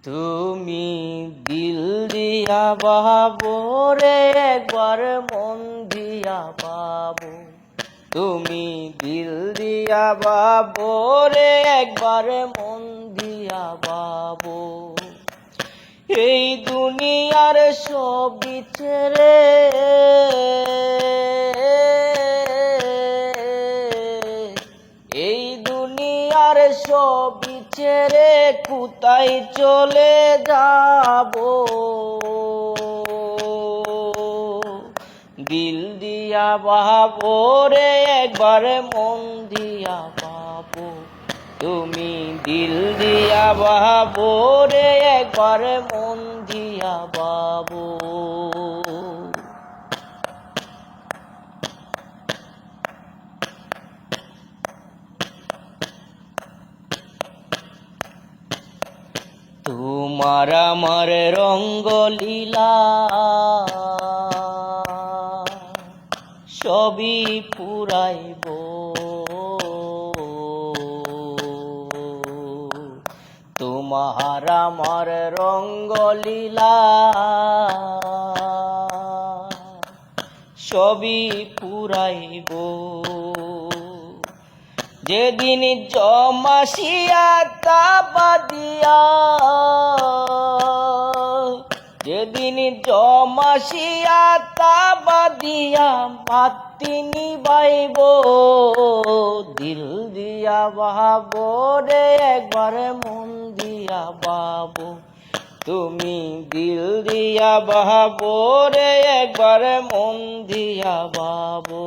তুমি দিল দিয়া বাবো রে, একবার মন দিয়া বাবো। তুমি দিল দিয়া বাবো রে, একবার মন দিয়া বাবো। এই দুনিয়ার সবই ছেড়ে, এই দুনিয়ার সবই ছেড়ে কোথায় চলে যাব। দিল দিয়া বাবো রে, একবার মন দিয়া বাবো। তুমি দিল দিয়া বাবো রে, একবার মন দিয়া বাবো। তোমার আমার রঙ্গলীলা সবই পুরাইব, তোমার আমার রঙ্গলীলা সবই পুরাইব। যেদিন জমাসিয়া তাবাদিয়া, যেদিন জমাসিয়া তাবাদিয়া বাতি নিবাইব। দিল দিয়া বাবো রে, একবার মন দিয়া বাবো। তুমি দিল দিয়া বাবো রে, একবার মন দিয়া বাবো।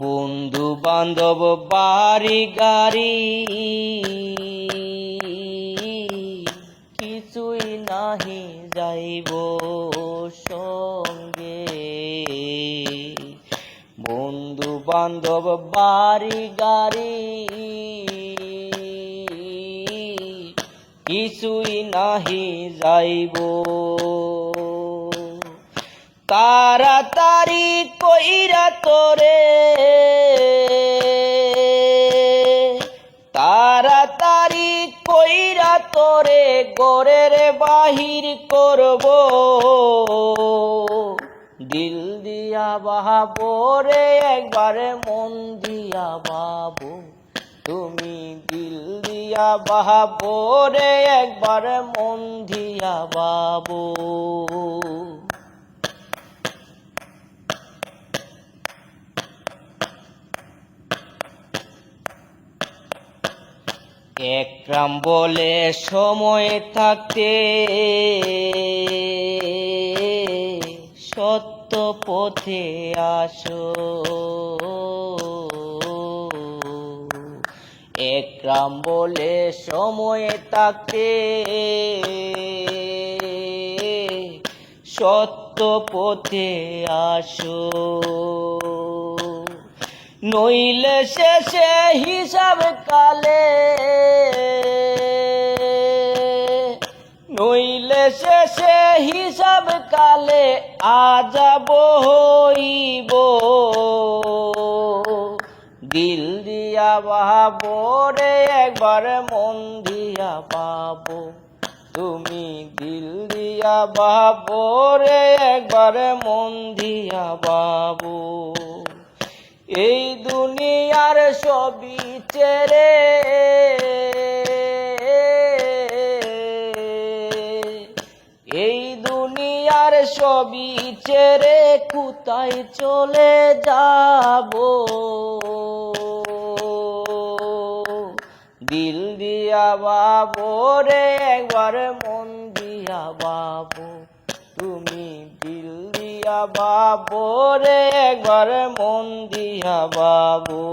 বন্ধু বান্ধব বাড়ি গাড়ি কিছুই নাহি যাইব সঙ্গে। বন্ধু বান্ধব বাড়ি গাড়ি কিছুই নাহি যাইব। তাড়াতাড়ি কইরা তোরে, তাড়াতাড়ি কইরা তোরে ঘরের বাহির করব। দিল দিয়া বাবো রে, একবার মন দিয়া বাবো। তুমি দিল দিয়া বাবো রে, একবার মন দিয়া বাবো। একরাম বলে সময় থাকতে সত্য পথে আসো। একরাম বলে সময় থাকতে সত্য পথে আসো। নইলে শেষে হিসাব কালে, নইলে শেষে হিসাব কালে আযাব হইব। দিল দিয়া বাবো রে, একবার মন দিয়া বাবো। তুমি দিল দিয়া বাবো রে, একবার মন দিয়া বাবো। এই দুনিয়ার সবই ছেড়ে, এই দুনিয়ার সবই ছেড়ে কোথায় চলে যাব। দিল দিয়া বাবো রে, একবার মন দিয়া বাবো। তুমি দিল দিয়া বাবো রে, একবার মন দিয়া বাবো।